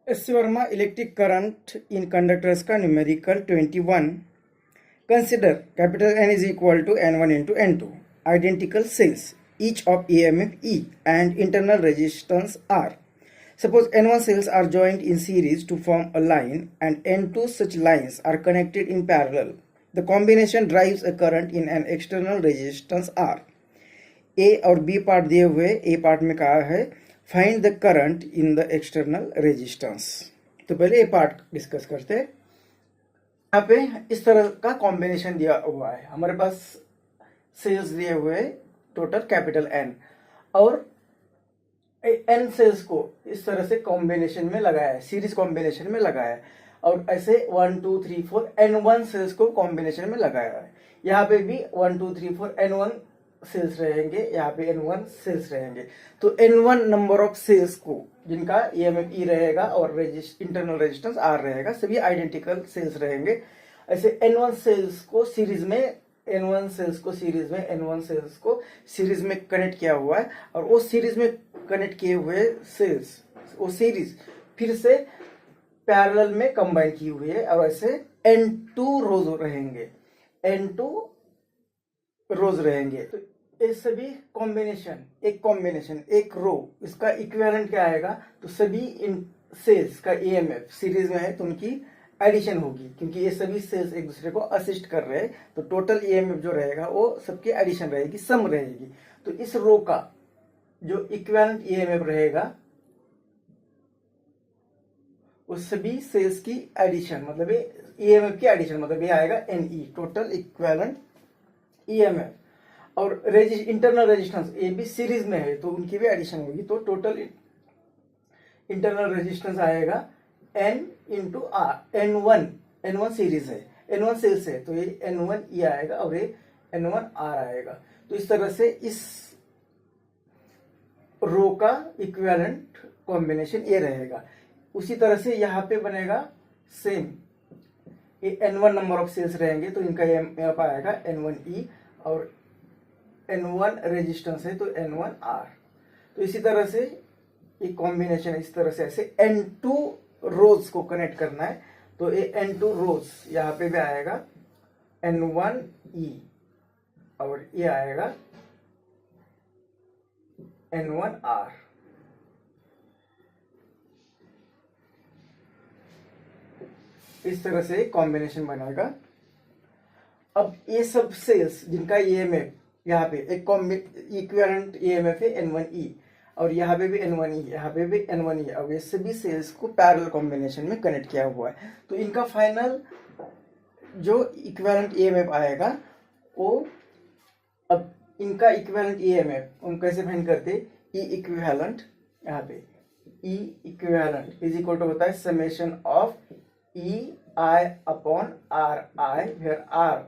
S Verma electric current in conductors का numerical 21. Consider capital N is equal to N1 into N2 identical cells each of EMF E and internal resistance R. Suppose N1 cells are joined in series to form a line and N2 such lines are connected in parallel. The combination drives a current in an external resistance R. ए और B part दिए हुए, ए part में कहा है find the current in the external resistance. तो पहले ए part discuss करते हैं. यहाँ पे इस तरह का कॉम्बिनेशन दिया हुआ है. हमारे पास सेल्स दिए हुए टोटल कैपिटल एन और एन सेल्स को इस तरह से कॉम्बिनेशन में लगाया है, सीरीज कॉम्बिनेशन में लगाया है. और ऐसे 1 2 3 4 N1 सेल्स को कॉम्बिनेशन में लगाया है. यहाँ पे भी 1 2 3 4 N1 सेल्स रहेंगे, यहाँ पे N1 सेल्स रहेंगे. तो N1 नंबर ऑफ सेल्स को जिनका EMF E रहेगा और इंटरनल रेजिस्टेंस R रहेगा, सभी आइडेंटिकल सेल्स रहेंगे. ऐसे N1 सेल्स को सीरीज में N1 सेल्स को सीरीज में कनेक्ट किया हुआ है. और वो सीरीज में कनेक्ट किए हुए सेल्स वो सीरीज फिर से पैरेलल में कंबाइन की हुई है. और ऐसे N2 रोज रहेंगे, तो ये सभी कॉम्बिनेशन एक रो, इसका इक्विवेलेंट क्या आएगा? तो सभी इन सेल्स का EMF सीरीज में है तो उनकी एडिशन होगी, क्योंकि ये सभी सेल्स एक दूसरे को असिस्ट कर रहे हैं. तो टोटल EMF जो रहेगा वो सबकी एडिशन रहेगी, सम रहेगी. तो इस रो का जो इक्विवेलेंट EMF रहेगा वो सभी सेल्स की एडिशन, मतलब ये EMF की एडिशन, मतलब ये आएगा NE, टोटल इक्विवेलेंट EMF. और इंटरनल रेजिस्टेंस ये भी सीरीज में है तो उनकी भी एडिशन होगी. तो टोटल इंटरनल रेजिस्टेंस आएगा N into R. N1 series है, N1 सेल्स है तो ये N1E आएगा और ये N1R आएगा. तो इस तरह से इस रो का इक्विवेलेंट कॉम्बिनेशन ये रहेगा. उसी तरह से यहाँ पे बनेगा सेम, ये N1 नंबर ऑफ सेल्स रहेंगे तो इनका यहाँ पर आएगा N1E और N1 रेजिस्टेंस है तो N1R. तो इसी तरह से एक कॉम्बिनेशन इस तरह से ऐसे N2 रोज को कनेक्ट करना है तो ये N2 रोज यहाँ पे भी आएगा N1E और ये आएगा N1R. इस तरह से कॉम्बिनेशन बनेगा. अब ये सब सेल्स जिनका EMF यहाँ पे एक इक्विवेलेंट EMF है N1E और यहाँ पे भी N1E, यहाँ पे भी N1E. अब ये सभी सेल्स को पैरेलल कॉम्बिनेशन में कनेक्ट किया हुआ है. तो इनका फाइनल जो इक्विवेलेंट EMF आएगा वो, अब इनका इक्विवेलेंट EMF हम कैसे फाइंड करते? E इक्विवेलेंट, यहाँ पे E equivalent is equal to होता है summation of EI upon RI, where R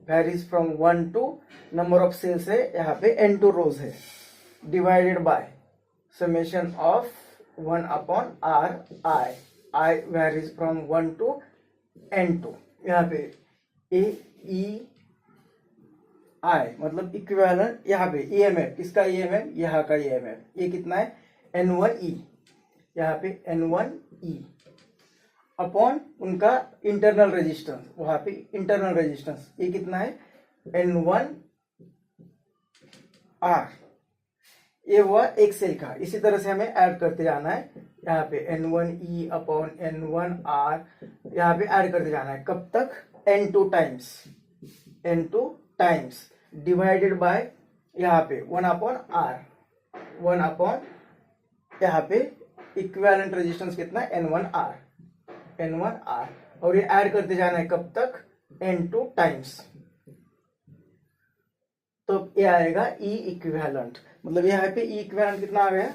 varies from 1 to number of cells है, यहाँ पे N2 रोज है, divided by summation of 1 upon RI. I varies from 1 to N2. यहाँ पे AEI मतलब equivalent, यहाँ पे EMF, किसका EMF? यहाँ का EMF. ये कितना है? N1E, यहाँ पे N1E अपॉन उनका इंटरनल रेजिस्टेंस, वहां पे इंटरनल रेजिस्टेंस ये कितना है? N1R. ये हुआ एक सेल का. इसी तरह से हमें ऐड करते जाना है. यहाँ पे N1E अपॉन N1R यहाँ पे ऐड करते जाना है. कब तक? N2 टाइम्स डिवाइडेड बाय यहाँ पे 1 अपॉन R, 1 अपॉन यहाँ पे इक्विवेलेंट रेजिस्टेंस कितना है? N1R. और ये ऐड करते जाना है कब तक? N2 times. तो ये आएगा E इक्विवेलेंट, मतलब यहाँ पे E इक्विवेलेंट कितना आ गया?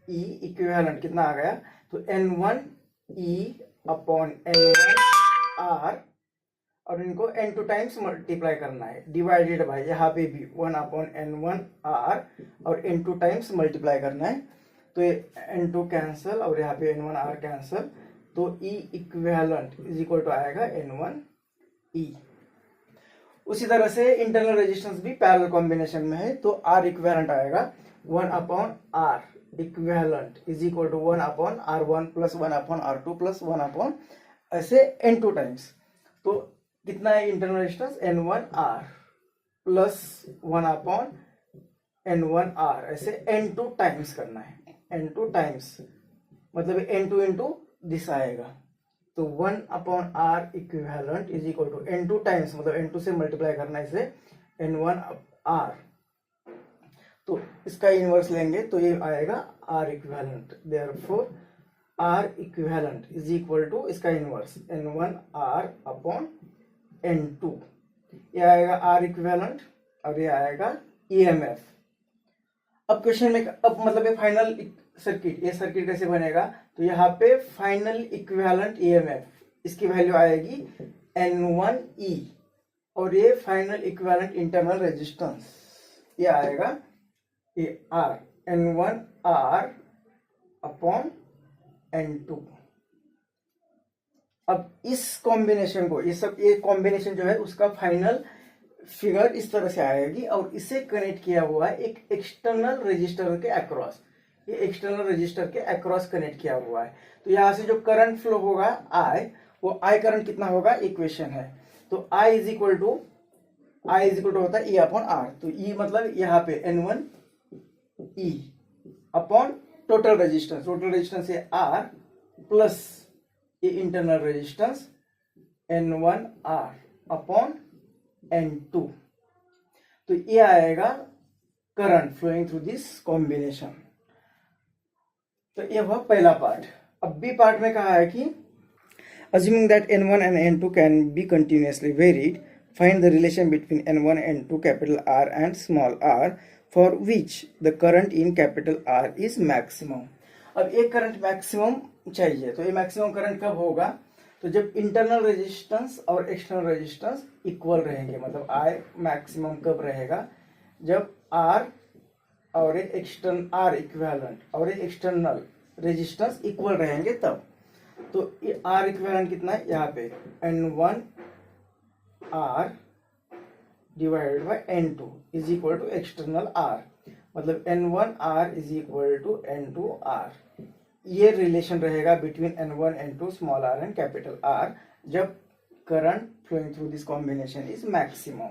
E इक्विवेलेंट कितना आ गया? तो N1E अपॉन N1R और इनको N2 टाइम्स मल्टीप्लाई करना है, डिवाइडेड बाय यहाँ पे भी 1 अपॉन N1R और N2 टाइम्स मल्टीप्लाई करना है. तो ये N2 कैंसल और यहाँ पे N1R कैंसल. तो E equivalent is equal to आएगा N1E. उसी तरह से इंटरनल रेजिस्टेंस भी पैरेलल कॉम्बिनेशन में है तो R इक्विवेलेंट आएगा 1 upon R equivalent is equal to 1/R1 plus 1/R2 plus 1 ऐसे N2 टाइम्स। तो कितना है internal resistance N1R plus 1/N1R ऐसे N2 टाइम्स करना है। N2 टाइम्स मतलब N2 इंटू दिस आएगा। तो 1/R equivalent is equal to N2 times मतलब N2 से मल्टीप्लाई करना है इसे N1R। तो इसका इनवर्स लेंगे तो ये आएगा R equivalent. Therefore R equivalent is equal to इसका इनवर्स N1R अपॉन N2। ये आएगा R इक्विवेलेंट और ये आएगा EMF। अब क्वेश्चन में अब मतलब ये फाइनल सर्किट, ये सर्किट कैसे बनेगा? तो यहाँ पे फाइनल इक्विवेलेंट EMF इसकी वैल्यू आएगी N1E और ये फाइनल इक्विवेलेंट इंटरनल रेजिस्टेंस ये आएगा ये R N1R अपॉन N2। अब इस कॉम्बिनेशन को ये कॉम्बिनेशन जो है उसका फाइनल फिगर इस तरह से आएगी और इसे कनेक्ट किया हुआ है एक एक्सटर्नल रजिस्टर के अक्रॉस। ये एक्सटर्नल रजिस्टर के अक्रॉस कनेक्ट किया हुआ है। तो यहां से जो करंट फ्लो होगा I, वो I करंट कितना होगा इक्वेशन है। तो I इज इक्वल टू होता है E अपॉन R। तो E मतलब यहाँ पे N1E अपॉन टोटल रेजिस्टेंस है R प्लस ये internal resistance N1R upon N2। तो ये आएगा current flowing through this combination. तो ये हुआ पहला पार्ट। अब बी पार्ट में कहा है कि assuming that N1 and N2 can be continuously varied, find the relation between N1 and N2 capital R and small r for which the current in capital R is maximum। अब एक current maximum चाहिए। तो ये maximum current कब होगा? तो जब internal resistance और एक्सटर्नल रेजिस्टेंस इक्वल रहेंगे। मतलब I मैक्सिमम कब रहेगा? जब R और R इक्विवेलेंट और एक्सटर्नल रेजिस्टेंस इक्वल रहेंगे तब। तो ये R इक्विवेलेंट कितना है यहाँ पे N1R divided by N2 is equal to external R। मतलब N1R is equal to N2R। ये रिलेशन रहेगा between N1 N2 small r and capital R जब current flowing through this combination is maximum.